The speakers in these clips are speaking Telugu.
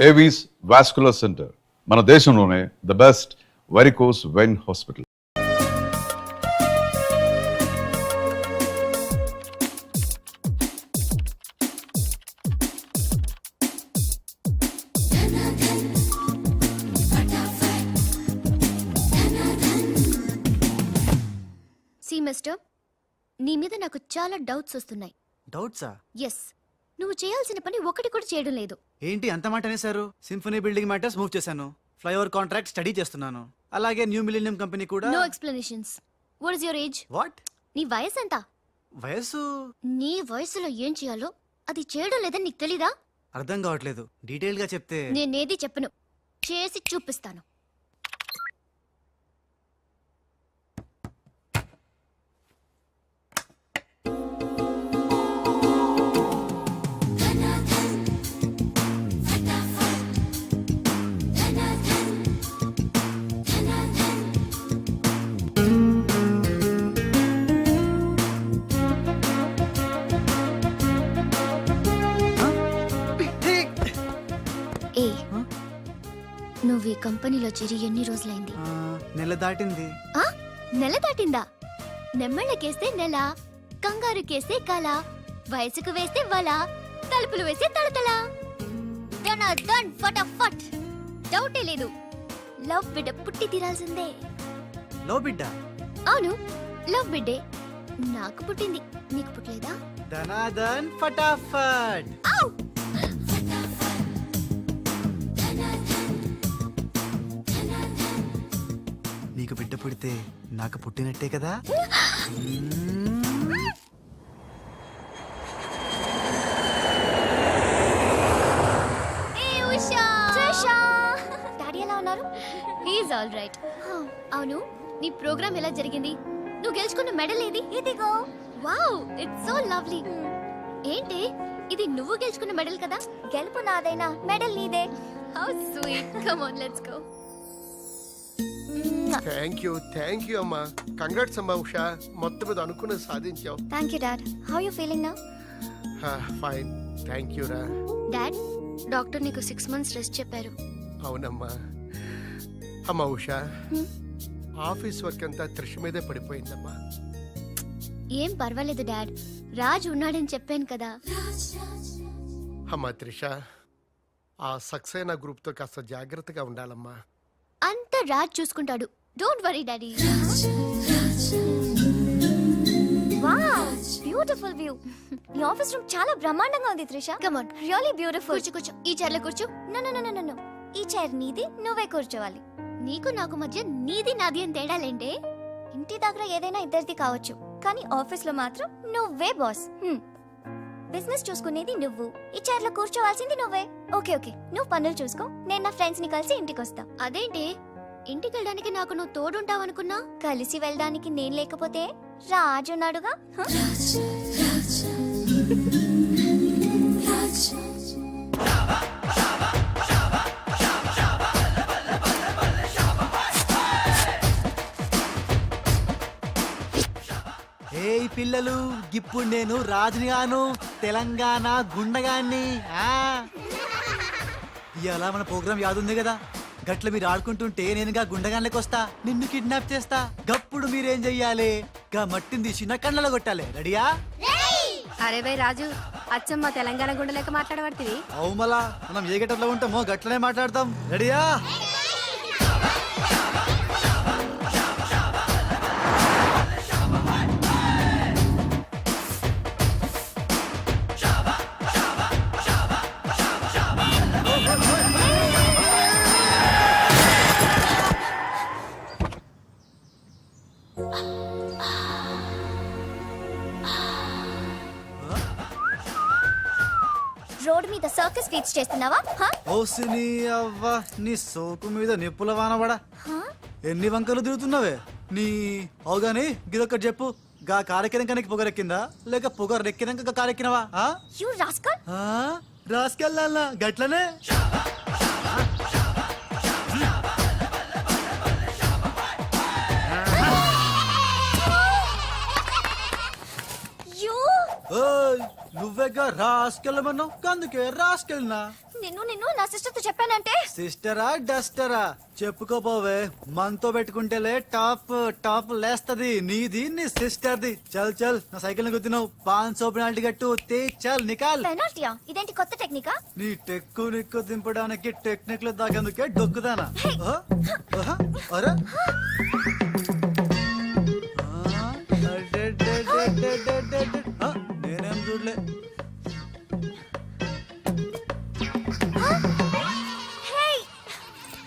ఏవీస్ వాస్కులర్ సెంటర్, మన దేశంలోనే the best varicose vein hospital. Mister, నీ మీద నాకు చాలా డౌట్స్ వస్తున్నాయి. డౌట్సా? ఎస్. నువ్వు చేయాల్సిన పని ఒకటి కూడా చేయడం లేదు. ఏంటి అంత మాట అనేసారు? సింఫనీ బిల్డింగ్ మ్యాటర్స్ మూవ్ చేశాను, ఫ్లైఓవర్ కాంట్రాక్ట్ స్టడీ చేస్తున్నాను, అలాగే న్యూ మిలీనియం కంపెనీ కూడా. No explanations. What is your age? What? నీ వయసు ఎంత? వయసు? నీ వయసులో ఏం చేయాలో అది చేయడం లేదని నీకు తెలీదా? అర్థం కావట్లేదు, డీటెయిల్ గా చెప్తే. నేనేది చెప్పను, చేసి చూపిస్తాను. ఏ, నువ్వు ఈ కంపెనీలో చేరి ఎన్ని రోజులైంది? నెల దాటింది. నెల దాటిందా? నెమ్మళ్ళకేస్తే నెల, కంగారుకేస్తే కల, వయసుకు వేస్తే వల, తలుపులు వేస్తే తడతల. డన్ ఫటాఫట్. డౌటే లేదు, లవ్ బిడ్డ పుట్టి తీరాల్సిందే. లవ్ బిడ్డ? అవును, లవ్ బిడ్డే. నాకు పుట్టింది, నీకు పుట్టలేదా? ధనాధన్ ఫటాఫట్. నీకు బిడ్డ పుడితే నాకు పుట్టినట్టే కదా. డాడీ ఎలా ఉన్నారు? He's all right. అవును, నీ ప్రోగ్రామ్ ఎలా జరిగింది? నువ్వు గెలుచుకున్న మెడల్ ఏది? ఇదిగో. Wow, it's so lovely. ఏంటి ఇది, నువ్వు గెలుచుకున్న మెడల్ కదా? గెలుపు నాదైనా మెడల్ నీదే. How sweet. Come on, let's go. Thank you అమ్మా. కంగ్రాట్స్ అమ్మా ఉషా, మొత్తం మీద అనుకున్నది సాధించావు. Thank you dad. How you feeling now? Fine, thank you రా. డాడ్, డాక్టర్ నీకు 6 months రెస్ట్ చెప్పారు. అవునమ్మా. అమ్మా ఉషా, ఆఫీస్ వర్క్ అంతా త్రిష మీదే పడిపోయిందమ్మా. ఏం పర్వాలేదు డాడ్, రాజ్ ఉన్నాడని చెప్పాను కదా. అమ్మా త్రిష, ఆ సక్సేనా గ్రూప్ తో కాస్త జాగ్రత్తగా ఉండాలమ్మా. అంతా రాజ్ చూసుకుంటాడు, don't worry daddy. Wow, beautiful view. ఈ ఆఫీస్ రూమ్ చాలా బ్రహ్మాండంగా ఉంది Trisha. Come on, really beautiful. కూర్చో, ఈ చైర్ లో కూర్చో. నో, ఈ చైర్ నీది, నువ్వే కూర్చోవాలి. నీకు నాకు మధ్య నీది నాది అని తేడాలేంటే? ఇంటి దగ్గర ఏదైనా ఇద్దరిది కావచ్చు, కానీ ఆఫీస్ లో మాత్రం నువ్వే బాస్. బిజినెస్ చూసుకునేది నువ్వు, ఈ చైర్ లో కూర్చోవాల్సింది నువ్వే. ఓకే, నువ్వు పనులు చూసుకో, నేను నా ఫ్రెండ్స్ ని కలిసి ఇంటికి వస్తా. అదేంటి, ఇంటికి వెళ్ళడానికి నాకు నువ్వు తోడుంటావు అనుకున్నా? కలిసి వెళ్ళడానికి నేను లేకపోతే రాజు ఉన్నాడుగా. ఏయ్ పిల్లలు, ఇప్పుడు నేను రాజునిగాను, తెలంగాణ గుండగాన్ని. ఇవాళ మన ప్రోగ్రామ్ యాదుంది కదా, గట్ల మీరు ఆడుకుంటుంటే నేనుగా గుండగాన్లకి వస్తా, నిన్ను కిడ్నాప్ చేస్తా. గప్పుడు మీరేం చెయ్యాలి? గా మట్టిని తీసి నా కళ్ళలో కొట్టాలి. రెడీయా? అరే బై రాజు, అచ్చమ్మ తెలంగాణ గుండె లెక్క మాట్లాడబడుతుంది. అవు మళ్ళా మనం ఏ గట్టలో ఉంటామో గట్లనే మాట్లాడతాం. రెడీయా? రోడ్ మీద సర్కస్ ఫీట్స్ చేస్తున్నావా? ఓసిని అవ్వ, నీ సోకు మీద నిప్పుల వానబడా. ఎన్ని వంకలు తిరుగుతున్నావే నీ. అవుగాని గిదొక్కటి చెప్పు, గా కారెక్కినాక పొగరెక్కిందా లేక పొగరెక్కినాక కారెక్కినవా? రాసుకెళ్ళాలా గట్లనే. నువ్వేగా రాసుకెళ్ళమన్నావు, అందుకే రాసుకెళ్ళినా. నిన్ను నిన్ను నా సిస్టర్ తో చెప్పానంటే సిస్టరా డస్టరా చెప్పుకోపోవే మనతో పెట్టుకుంటేలే టాప్ టాప్ లేస్తది నీది నీ సిస్టర్ది చల్ చల్ నా సైకిల్ ని గుద్దినావు 500 పెనాల్టీ కట్టు తే చల్ నికాల్ పెనాల్టీయా ఇదేంటి కొత్త టెక్నికా నీ టెక్కు నిక్కు దింపడానికి టెక్నిక్ లో దాగేందుకే డొక్కుదానా ఆహా, ఆహా, అరే ఆ, అడెడెడెడెడెడెడె. ఆ, నేనేం చూడలే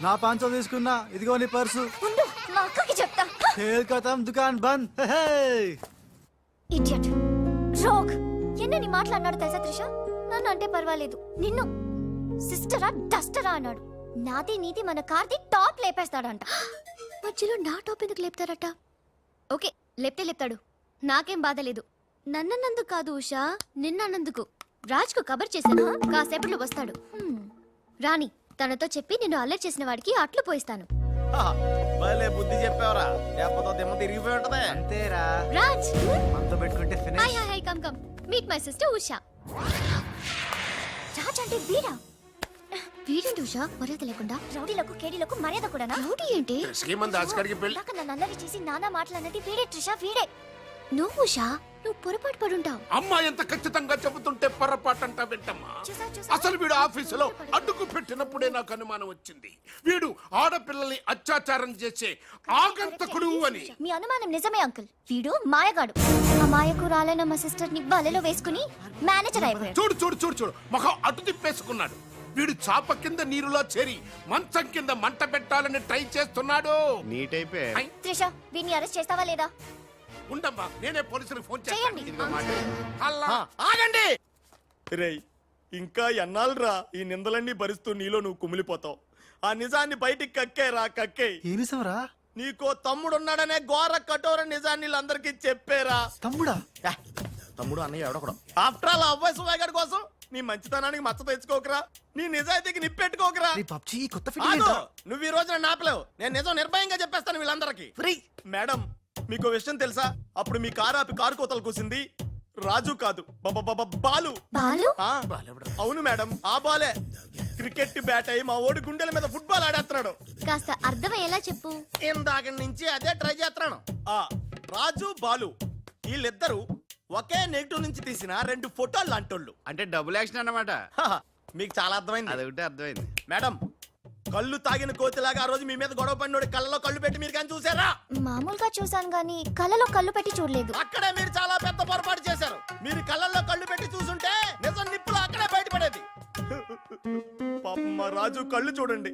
నా 500 తీసుకున్నా ఇదిగో నీ పర్సు ఉండు మా అక్కకి చెప్తా ఖేల్ ఖతం దుకాన్ బంద్ హే ఇడియట్ రోగ్ ఎన్నని మాట్లాడినాడు తెలుసా త్రిష నన్ను అంటే పర్వాలేదు నిన్ను సిస్టరా డస్టరా అన్నాడు నాది నీది మన కార్ది టాప్ లేపేస్తాడంట మధ్యలో నా టాప్ ఎందుకు లేపుతారట ఓకే లేపితే లేపుతాడు నాకేం బాధ లేదు నన్నన్నందుకు కాదు ఉషా నిన్నన్నందుకు రాజ్కు కబర్ చేశాను కాసేపట్లో వస్తాడు రాణి తనతో చెప్పి నిన్ను అల్లరి చేసిన వాడికి అట్లు పోయిస్తాను భలే బుద్ధి చెప్పావరా లేకపోతే దిమ్మ తిరిగిపోయి ఉంటదే అంతేరా రాజ్ మనతో పెట్టుకుంటే hi finish hi hi come come meet my sister Usha Raj అంటే వీడా వీడేంటి ఉషా మర్యాద లేకుండా రౌడీలకు కేడీలకు మర్యాద కూడానా రౌడీ ఏంటి శ్రీమంత్ దాస్కర్కి పెళ్లి ఇందాక నన్ను అల్లరి చేసి నానా మాట్లాడినది వీడే ట్రిషా వీడే నువ్వు ఉషా నువ్వు పొరపాటు పడుంటావు అమ్మా ఎంత ఖచ్చితంగా చెబుతుంటే పొరపాటంటా వింటమ్మా అసలు వీడు ఆఫీసులో అడ్డుకు పెట్టినప్పుడే నాకు అనుమానం వచ్చింది వీడు ఆడపిల్లల్ని అత్యాచారం చేసే ఆగంతకుడు అని మీ అనుమానం నిజమే అంకుల్ వీడు మాయగాడు ఆ మాయకు రాలైన మా సిస్టర్ ని బలలో వేసుకుని మేనేజర్ అయిపోయాడు చూడు చూడు చూడు చూడు మొహం అటు తిప్పేసుకున్నాడు వీడు చాప కింద నీరులో చేరి మంచం కింద మంట పెట్టాలని ట్రై చేస్తున్నాడు నీట్ అయిపోయి ఐ, త్రిష వీడిని అరెస్ట్ చేస్తావా లేదా ఉండమ్మా నేనే పోలీసులకు ఫోన్ చేయండి. చేస్తాను అల్లా ఆగండి రేయ్ ఇంకా ఎన్నాళ్ళరా ఈ నిందలన్నీ భరిస్తూ నీలో నువ్వు కుమిలిపోతావు ఆ నిజాన్ని బయటికి కక్కేరా కక్కే ఏ నిజంరా నీకో తమ్ముడున్నాడనే ఘోర కఠోర నిజాన్ని వీళ్ళందరికీ చెప్పేరా తమ్ముడా యా, తమ్ముడు అన్నయ్య ఎవడకూడదు ఆఫ్టర్ ఆల్ అబ్బాయి సుధాగర్ కోసం నీ మంచితనానికి మచ్చ తెచ్చుకోకరా నీ నిజాయితీకి నిప్పెట్టుకోకరా నీ పబ్జి కొత్త ఆగు! ఫిట్టింగ్ నువ్వు ఈ రోజున నాపలేవు నేను నిజం నిర్భయంగా చెప్పేస్తాను వీళ్ళందరికీ మేడం మీకు విషయం తెలుసా అప్పుడు మీ కారు ఆపి కారు కోతలు కూసింది రాజు కాదు బాలు బాలు ఆ, అవును మేడం ఆ బాలే క్రికెట్ బ్యాట్ అయి మా ఓడి గుండెల మీద ఫుట్బాల్ ఆడేస్తున్నాడు కాస్త అర్థమయ్యేలా చెప్పు ఇందాక నుంచి అదే ట్రై చేస్తున్నాను ఆ రాజు బాలు వీళ్ళిద్దరూ ఒకే నెగిటివ్ నుంచి తీసిన 2 ఫోటోలు లాంటోళ్ళు అంటే డబుల్ యాక్షన్ అన్నమాట హహ, మీకు చాలా అర్థమైంది అదొకటి అర్థమైంది మేడం కళ్ళు తాగిన కోతిలాగా ఆ రోజు మీ మీద గొడవ పడినోడి కళ్ళలో కళ్ళు పెట్టి మీరు కానీ చూసారా మామూలుగా చూసాను గానీ కళ్ళలో కళ్ళు పెట్టి చూడలేదు అక్కడే మీరు చాలా పెద్ద పొరపాటు చేశారు మీరు కళ్ళల్లో కళ్ళు పెట్టి చూసుంటే నిజం నిప్పులు అక్కడే బయటపడేది పాపం మా రాజు కళ్ళు చూడండి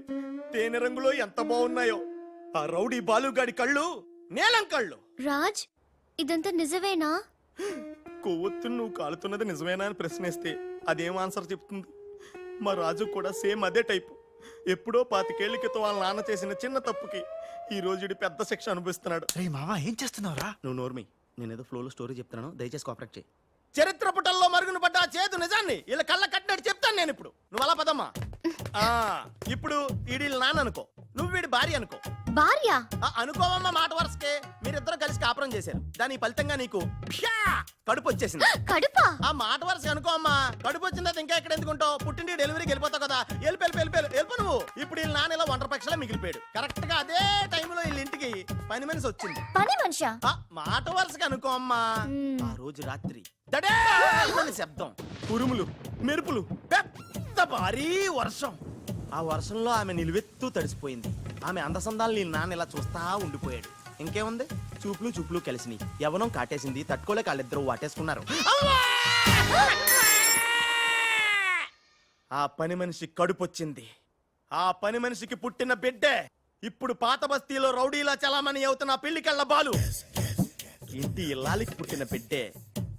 తేనె రంగులో ఎంత బాగున్నాయో ఆ రౌడీ బాలుగాడి కళ్ళు నీలం కళ్ళు రాజ్ ఇదంతా నిజమేనా కొవ్వొత్తు నువ్వు కాలుతున్నది నిజమేనా అని ప్రశ్నిస్తే అదేం ఆన్సర్ చెప్తుంది మా రాజు కూడా సేమ్ అదే టైపు ఎప్పుడో 25 ఏళ్ల క్రితం వాళ్ళ నాన్న చేసిన చిన్న తప్పుకి ఈ రోజు ఈడు పెద్ద శిక్ష అనుభవిస్తున్నాడు రే మామ ఏం చేస్తున్నావురా నువ్వు నోర్మి నేనేదో ఫ్లోలో స్టోరీ చెప్తున్నాను దయచేసి కోఆపరేట్ చేయి చరిత్ర పుటల్లో మరుగున పడ్డ ఆ చేదు నిజాన్ని ఇలా కళ్ళ కట్టినట్టు చెప్తాను నేను ఇప్పుడు నువ్వు అలా పదమ్మా ఆ, ఇప్పుడు ఈడి నాన్న అనుకో నువ్వు వీడి భార్య అనుకో భార్య అనుకోవమ్మా మాట వరుసకే మీరిద్దరు కలిసి కాపురం చేశారు దాని ఫలితంగా నీకు ప్యా! కడుపు వచ్చేసింది కడుపా ఆ మాట వరుస అనుకో అమ్మా కడుపు వచ్చిన తర్వాత ఇంకా ఎక్కడ ఎందుకుంటావు పుట్టింటి డెలివరీకి వెళ్ళిపోతావు కదా వెళ్ళిపో నువ్వు ఇప్పుడు వీళ్ళ నాన్న ఇలా ఒంటరి పక్షలా మిగిలిపోయాడు కరెక్ట్ గా అదే టైంలో వీళ్ళ ఇంటికి పని మనిషి వచ్చింది పని మనిషా ఆ మాట వరుసగా అనుకో అమ్మా మ్మ్. ఆ రోజు రాత్రి దడేల్మని శబ్దం ఉరుములు మెరుపులు పెద్ద భారీ వర్షం ఆ వర్షంలో ఆమె నిలువెత్తు తడిసిపోయింది ఆమె అందసందాలు నీ నాన్న ఇలా చూస్తా ఉండిపోయాడు ఇంకేముంది చూపులు కలిసినాయి యవనం కాటేసింది తట్టుకోలేక వాళ్ళిద్దరూ వాటేసుకున్నారు ఆ పని మనిషి కడుపొచ్చింది ఆ పని మనిషికి పుట్టిన బిడ్డే ఇప్పుడు పాత బస్తీలో రౌడీలా చలామణి అవుతున్న పెళ్లికళ్ళ బాలు ఇంటి ఇల్లాలికి పుట్టిన బిడ్డే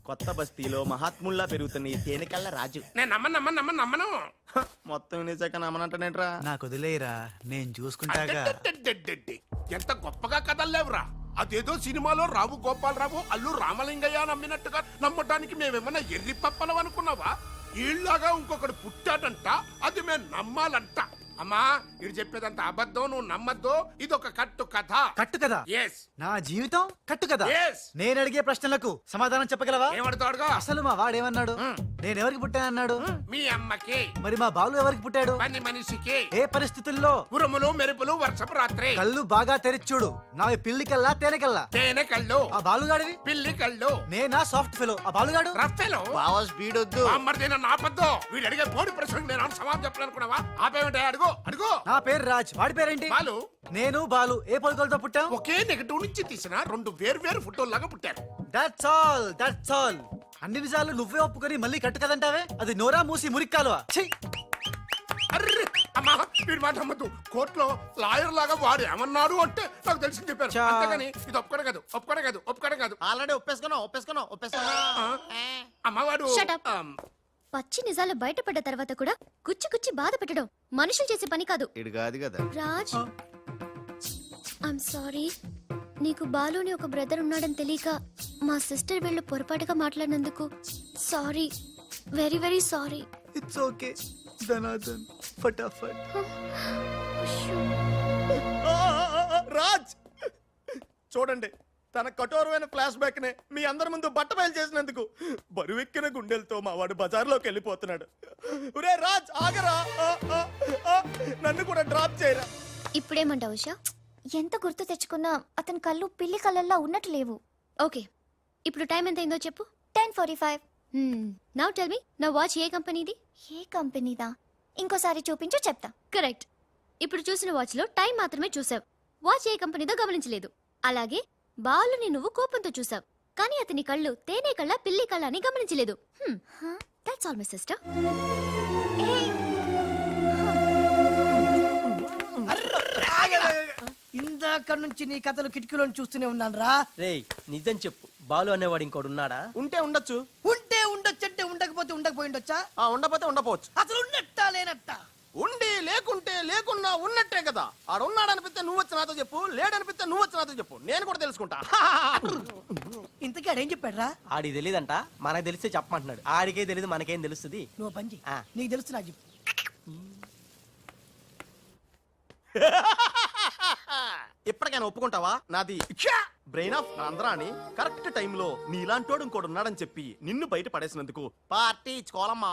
కొత్త బస్తీలో మహాత్ముల్లా పెరుగుతున్న ఈ తేనెకళ్ళ రాజు నేను నమ్మను హ, మొత్తం నిజాక నమ్మనంటనేట్రా నాకు వదిలేయరా నేను చూసుకుంటాగా అడ్డడ్డడ్డడ్డడ్డి. ఎంత గొప్పగా కథలు లేవురా అదేదో సినిమాలో రావు గోపాలరావు అల్లు రామలింగయ్య నమ్మినట్టుగా నమ్మటానికి మేమేమన్నా ఎర్రి పప్పలం అనుకున్నావా ఈళ్ళగా ఇంకొకడు పుట్టాడంట అది మేము నమ్మాలంట అమ్మా ఇది చెప్పేదంత అబద్ధం, నువ్వు నమ్మద్దు. ఇదొక కట్టు కథ. కట్టు కదా? ఎస్. నా జీవితం కట్టు కదా? Yes. నేను అడిగే ప్రశ్నలకు సమాధానం చెప్పగలవా? ఏమడతాడుగా? అసలు మా వాడేమన్నాడు? నేను ఎవరికి పుట్టానన్నాడు? మీ అమ్మకి. మరి మా బాలు ఎవరికి పుట్టాడు? పని మనిషికి. ఏ పరిస్థితుల్లో? ఉరుములు మెరుపులు వర్షపు రాత్రి. కళ్ళు బాగా తెరిచూడు. నావి పిల్లి కల్లా తేనె కల్లా? తేనె కళ్ళు. ఆ బాలుగాడివి? పిల్లి కళ్ళు. నేనా సాఫ్ట్ ఫెలో? ఆ బాలుగాడు? రఫెలో. బావా స్పీడ్ వద్దు. అమ్మర్దైనా నాపద్దు. వీడు అడిగే పోటీ ప్రశ్నకు నేను సమాధానం చెప్పాలనుకున్నావా? ఆపేమంటే అడుగు అడుగు. నా పేరు రాజ్. వాడి పేరేంటి? బాలు. నేను బాలు ఏ పొలకలతో పుట్టాం? ఒకే నెగటివ్ నుంచి తీసిన రెండు వేరు ఫోటోల్లాగా పుట్టారు. That's all, that's all. అన్ని నిజాలు నువ్వే ఒప్పుకొని మళ్ళీ కట్టు కదంటావే? అది నోరా మూసి మురిక్కాలువా? ఛీ! అర్రే అమ్మా వీడి మాట నమ్మద్దు. కోర్టులో లాయర్ లాగా వాడు ఏమన్నాడు అంటే నాకు తెలిసి చెప్పారు. చా. అంతేగాని ఇది ఒప్పుకోవడం కాదు. ఆల్రెడీ ఒప్పేసుకున్నా. అమ్మవాడు Shut up. పచ్చి నిజాలు బయటపడ్డ తర్వాత కూడా గుచ్చి గుచ్చి బాధ పెట్టడం మనుషులు చేసే పని కాదు. ఇడు కాదు కదా. Raj I'm sorry. నీకు బాలుని ఒక బ్రదర్ ఉన్నాడని తెలియక మా సిస్టర్ వీళ్ళు పొరపాటుగా మాట్లాడినందుకు sorry, very very sorry. It's okay ధనాధన్ ఫటాఫట్. రాజ్ చూడండి, తన కఠోరమైన ఫ్లాష్ బ్యాక్ నే మీ అందరి ముందు బట్ట బయలు చేసినందుకు బరువెక్కిన గుండెలతో మా వాడు బజార్లోకి వెళ్ళిపోతున్నాడు. ఒరే రాజ్ ఆగరా, నన్ను కూడా డ్రాప్ చేయరా. ఇప్పుడేమంటావు ఉషా? ఎంత గుర్తు తెచ్చుకున్నా అతని కళ్ళు పిల్లి కళ్ళల్లో ఉన్నట్టు లేవు. ఓకే, ఇప్పుడు టైం ఎంత అయిందో చెప్పు. 10:45. నౌ టెల్ మీ, నా వాచ్ ఏ కంపెనీది? ఏ కంపెనీదా? ఇంకోసారి చూపించు చెప్తా. కరెక్ట్. ఇప్పుడు చూసిన వాచ్ లో టైం మాత్రమే చూసావు, వాచ్ ఏ కంపెనీదో గమనించలేదు. అలాగే బాలుని నువ్వు కోపంతో చూసావు, కానీ అతని కళ్ళు తేనె కళ్ళ పిల్లి కళ్ళ అని గమనించలేదు. That's all my sister. ఇందాక నుంచి నీ కథలు కిటికీలోని చూస్తూనే ఉన్నాను రా. రేయ్ నిజం చెప్పు, బాలు అనేవాడు ఇంకోడు ఉన్నాడా? ఉంటే ఉండొచ్చు, ఉంటే ఉండొచ్చంటే ఉండకపోతే ఉండకపోయి ఉండొచ్చా? ఉండపోతే ఉండపోవచ్చు. అసలు ఉన్నట్టా లేనట్టా? ఉండి లేకుంటే లేకున్నా ఉన్నట్టే కదా. ఆడు ఉన్నాడనిపిస్తే నువ్వు వచ్చి నాతో చెప్పు, లేడనిపిస్తే నువ్వు వచ్చి నాతో చెప్పు, నేను కూడా తెలుసుకుంటా. ఇంతకీ ఆడేం చెప్పాడు రా? ఆడికి తెలియదంట, మనకు తెలిస్తే చెప్పమంటున్నాడు. ఆడికే తెలియదు, మనకేం తెలుస్తుంది? నువ్వు పంచి ఆ. నీకు తెలుసు నాకు చెప్పు. ఇప్పటికైనా ఒప్పుకుంటావా? నాది బ్రెయిన్ ఆఫ్ ఆంధ్రా అని కరెక్ట్ టైంలో నీలాంటోడు ఇంకోటి ఉన్నాడని చెప్పి నిన్ను బయట పడేసినందుకు పార్టీ ఇచ్చుకోవాలమ్మా.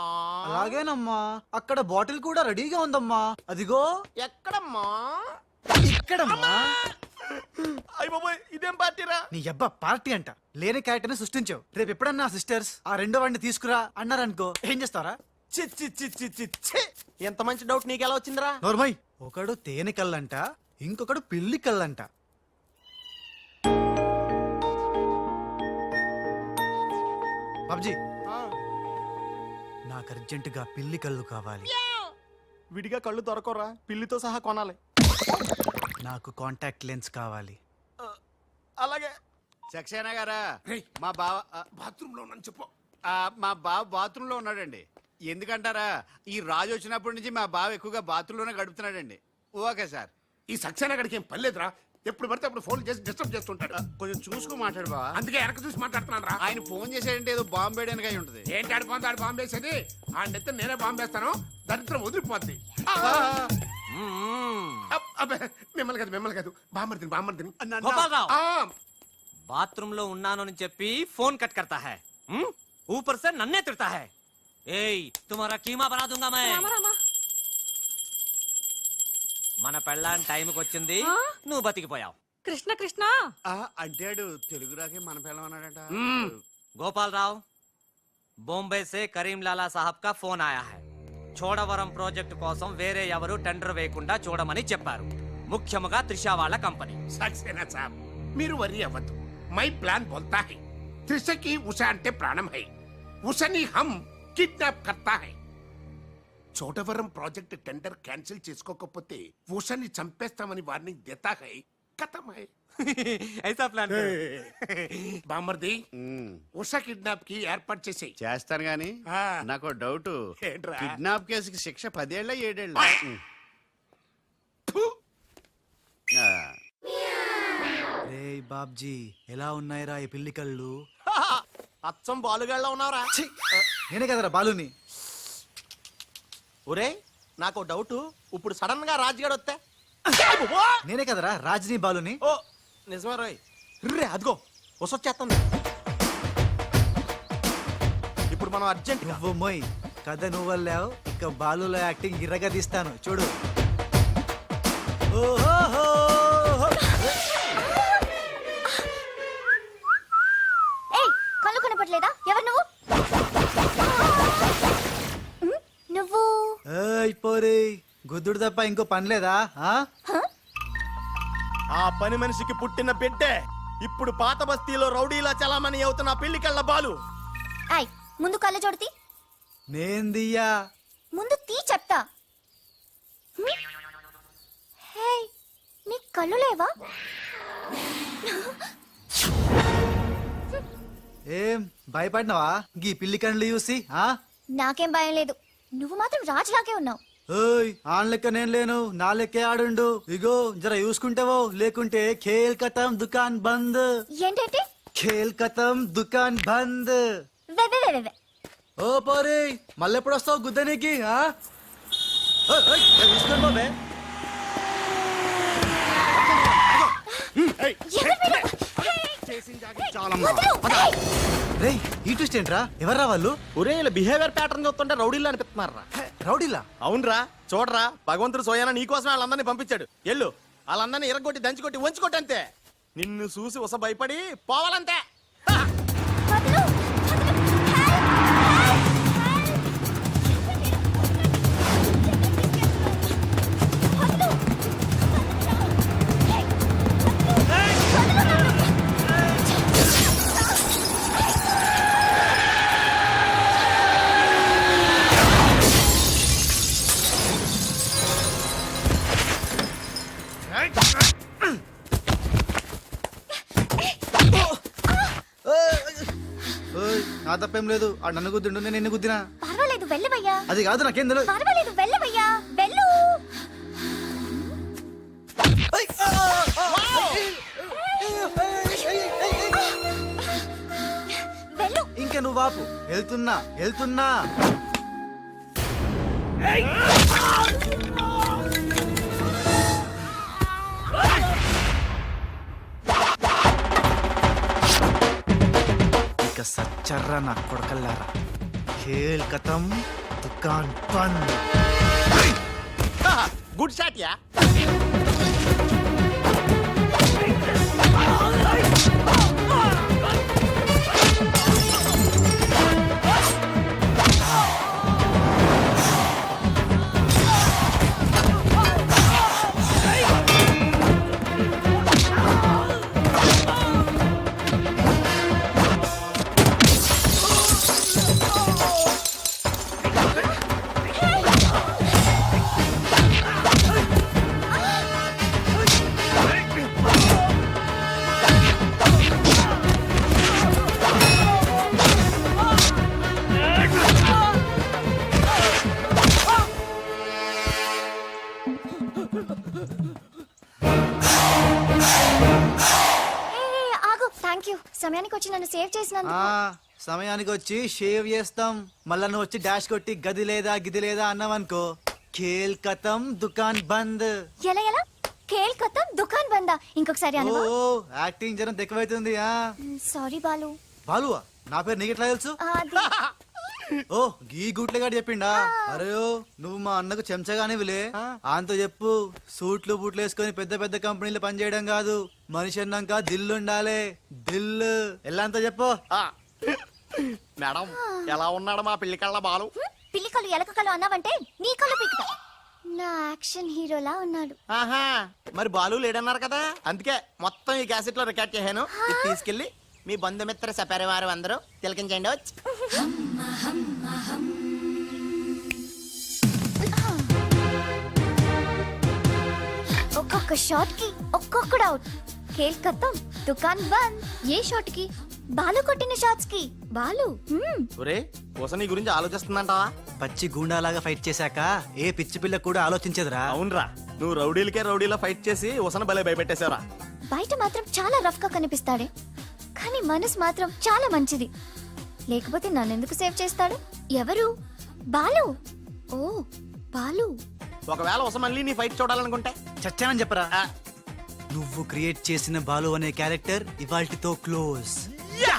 అలాగేనమ్మా. అక్కడ బాటిల్ కూడా రెడీగా ఉందమ్మా. అదిగో ఎక్కడమ్మా? ఇక్కడమ్మా. అయ్య బాబోయ్, ఇదేం పార్టీరా? నీ అబ్బా పార్టీ అంట. లేని క్యారెక్టర్ ని సృష్టించావు. రేపు ఎప్పుడన్నా సిస్టర్స్ ఆ రెండో వాడిని తీసుకురా అన్నారనుకో, ఏం చేస్తారా? చి చి చి చి చి చి. ఎంత మంచి డౌట్ నీకెలా వచ్చిందిరా? నోర్మై. ఒకడు తేనె కళ్ళంట, ఇంకొకడు పిల్లి కళ్ళంట. బాబ్జీ, నాకు అర్జెంటుగా పిల్లి కళ్ళు కావాలి. విడిగా కళ్ళు దొరకరా, పిల్లితో సహా కొనాలి. నాకు కాంటాక్ట్ లెన్స్ కావాలి. అలాగే. సక్సేనా గారా, రేయ్. మా బావ బాత్రూమ్ లో ఉన్నాను చెప్పు. మా బావ బాత్రూమ్ లో ఉన్నాడండి. ఎందుకంటారా, ఈ రాజు వచ్చినప్పటి నుంచి మా బావ ఎక్కువగా బాత్రూమ్ లోనే గడుపుతున్నాడండి. Okay sir. ఈ సక్సేనా గడికి ఏం పర్లేదురా, ఎప్పుడు పడితే అప్పుడు ఫోన్ చేసి డిస్టర్బ్ చేస్తుంటాడు. కొంచెం చూసుకో మాట్లాడు బావా. అందుకే వెనక చూసి మాట్లాడుతున్నాను రా. ఆయన ఫోన్ చేసాడంటే ఏదో బాంబు వేయడానికి అయి ఉంటది. ఏంటి ఆడిపోతే ఆడు బాంబు వేసేది? ఆ నెత్తి నేనే బాంబు వేస్తాను, దరిద్రం వదిలిపోద్ది. మిమ్మల్ని కాదు బామ్మర్దిని. గోపాలరావు, ఆ, బాత్రూమ్ లో ఉన్నాను అని చెప్పి ఫోన్ కట్ करता है, ऊपर से नन्हे तिरता है. ఏయ్ तुम्हारा कीमा बना दूंगा मैं. మన పెళ్ళాన్ టైంకి వచ్చింది, నువ్వు బతికిపోయావు. కృష్ణ కృష్ణ అంటాడు తెలుగు రాకే మన పిల్లం అన్నాడట. గోపాలరావు, బొంబే से కరీం లాలా సాహబ్ కా ఫోన్ ఆయా है. చోడవరం ప్రాజెక్ట్ కోసం వేరే ఎవరు టెండర్ వేయకుండా చూడమని చెప్పారు, ముఖ్యముగా త్రిషా వాళ్ళ కంపెనీ. సక్సేనా సాబ్ మీరు వరి అవ్వద్దు. మై ప్లాన్ బోల్తా హై. త్రిషకి ఉష అంటే ప్రాణం హై. ఉషని హమ్ కిడ్నాప్ కర్తా హై. చోటవరం ప్రాజెక్ట్ టెండర్ క్యాన్సిల్ చేసుకోకపోతే ఉషని చంపేస్తామని వార్నింగ్ దేతా హై. ఖతం హై. ఐసా ప్లాన్ బామర్ది, ఉష కిడ్నాప్ కి ఏర్పాటు చేసేయ్. చేస్తాను గాని ఆ. నాకు డౌట్. ఏంట్రా? కిడ్నాప్ కేసుకి శిక్ష 10 ఏళ్ళ 7 ఏళ్ళ? ఫు. రే బాబ్జీ, ఎలా ఉన్నాయిరా ఈ పిల్లి కళ్ళు? అచ్చం బాలుగాళ్ళ ఉన్నావురా. ఛీ! నేనే కదరా బాలుని. ఒరే నాకు డౌట్ ఇప్పుడు సడన్ గా రాజుగాడు వస్తే నేనే కదరా రాజనీ బాలుని. ఓ నిజమే రోయ్ రే అదిగో వసొచ్చేస్తుంది ఇప్పుడు మనం అర్జెంట్ నువ్వు మొయ్ కథ నువ్వు వెళ్ళావు, ఇక బాలులో యాక్టింగ్ ఇర్రగా తీస్తాను చూడు. ఓహో ఏయ్ కళ్ళు కనపట్లేదా? ఎవరు నువ్వు? నువ్వు పోరే గుద్దుడు తప్ప ఇంకో పని లేదా? ఆ పని మనిషికి పుట్టిన బిడ్డే ఇప్పుడు పాత బస్తీలో రౌడీలా చలామణి అవుతున్న పెళ్లికెళ్ళ బాలు. ఐ ముందు కళ్ళ చూడతి. నేను దియ్యా. ముందు తీ చెప్తా. హే నీ కళ్ళు లేవా? ఏం భయపడినావా గీ పిల్లి కండ్లు చూసి? నాకేం భయం లేదు. నువ్వు మాత్రం రాజులాగే ఉన్నావు. ఓయ్ ఆన్ లెక్క నేను లేను, నా లెక్కే ఆడుండు. ఇగో జర చూసుకుంటావో, లేకుంటే ఖేల్ ఖతం దుకాన్ బంద్. ఏంటంటే? ఖేల్ ఖతం దుకాన్ బంద్. వే వే వే వే. ఓ పోరే మళ్ళెప్పుడు వస్తావు గుద్దనీకి? చూసుకోండి బాబే. రేయ్ ఈ ట్విస్ట్ ఏంట్రా? ఎవర్రా వాళ్ళు? ఒరే ఇలా బిహేవియర్ ప్యాటర్న్ చూస్తుంటే రౌడీలు అనిపిస్తున్నారా? రౌడీలా? అవునరా చూడరా భగవంతుడు సోయానా నీకోసం వాళ్ళందరినీ పంపించాడు. ఎల్లు వాళ్ళందరినీ ఇరగొట్టి దంచుకొట్టి వంచుకొట్టి అంతే. నిన్ను చూసి ఉస భయపడి పోవాలంతే. వదలు, వదలు. ఓయ్ నా తప్పేం లేదు, ఆ నన్ను గుద్దిండు, నేను నిన్ను గుద్దినా. పర్వాలేదు వెళ్ళవయ్యా. అది కాదు నాకేం తెలియదు. పర్వాలేదు వెళ్ళవయ్యా, వెళ్ళు. వెళ్ళు. ఇంకా నువ్వు ఆపు. వెళ్తున్నా వెళ్తున్నా. ఇక సచ్చర్రా నా కొడకల్లారా. ఖేల్ ఖతం దుకాన్ బంద్. Good shot yeah. సమయానికి వచ్చి నన్ను సేవ్ చేసినందుకు. సమయానికి వచ్చి షేవ్ చేస్తాం. మళ్ళా నువ్వు వచ్చి డాష్ కొట్టి గది లేదా గిది లేదా అన్నావనుకో, ఖేల్ ఖతం దుకాన్ బంద్. ఎలా ఎలా? ఖేల్ ఖతం దుకాన్ బందా? ఇంకొకసారి అనవా? ఓ యాక్టింగ్ జరం ఎక్కువైతుంది. సారీ బాలు. బాలువా? నా పేరు నీకెట్లా తెలుసు? ఓ గీ గుట్లగాడు చెప్పిండా? అరే నువ్వు మా అన్నకు చెంచగానే విలే. ఆయనతో చెప్పు సూట్లు బూట్లు వేసుకొని పెద్ద పెద్ద కంపెనీలు పనిచేయడం కాదు, మనిషి అన్నాక దిల్లు ఉండాలి. దిల్లు ఎల్లంతా చెప్పు. మేడం ఎలా ఉన్నాడు మా పిల్లి కళ్ళ బాలు? పిల్లి కళ్ళు ఎలక కళ్ళు అన్నావంటే నీ కళ్ళు పీకుతా. నా యాక్షన్ హీరోలా ఉన్నాడు. ఆహా మరి బాలు లేడన్నారు కదా, అందుకే మొత్తం ఈ క్యాసెట్ లో రికార్డ్ చేశాను. ఇది తీసుకెళ్లి మీ బంధుమిత్ర సపరివారు అందరూ తిలకించండి. ఒక్కొక్క షాట్ కి ఒక్కొక్కడు అవుట్. ఖేల్ ఖతం దుకాన్ బంద్. ఏ షాట్ కి? బాలు కొట్టిన షాట్స్ కి. బాలు ఒరే కోసం నీ గురించి ఆలోచిస్తుందంటావా? పచ్చి గూండాలాగా ఫైట్ చేశాక ఏ పిచ్చి పిల్ల కూడా ఆలోచించదురా. అవునరా నువ్వు రౌడీలకే రౌడీలా ఫైట్ చేసి ఉసన భలే భయపెట్టేశారా. బయట మాత్రం చాలా రఫ్ గా కనిపిస్తాడే, కానీ మనసు మాత్రం చాలా మంచిది. లేకపోతే నన్నెందుకు సేవ్ చేస్తాడు? ఎవరు? బాలు. ఓ బాలు. ఒకవేళ ఉస మళ్ళీ నీ ఫైట్ చూడాలనుకుంటే చచ్చానని చెప్పరా ఆ, నువ్వు క్రియేట్ చేసిన బాలు అనే క్యారెక్టర్ ఇవాల్టితో క్లోజ్. యా!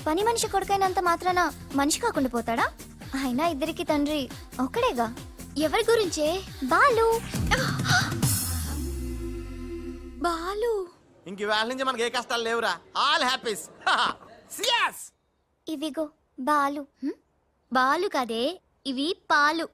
పని మనిషి కొడుకైనంత మాత్రాన మనిషి కాకుండా పోతాడా? అయినా ఇద్దరికి తండ్రి ఒకడేగా. ఎవరి గురించే? బాలు. బాలు. ఇంక ఇవాళ నుంచి మనకి ఏ కష్టాలు లేవురా. All happies. సియాస్. ఇవిగో బాలు. బాలు కదే, ఇవి పాలు.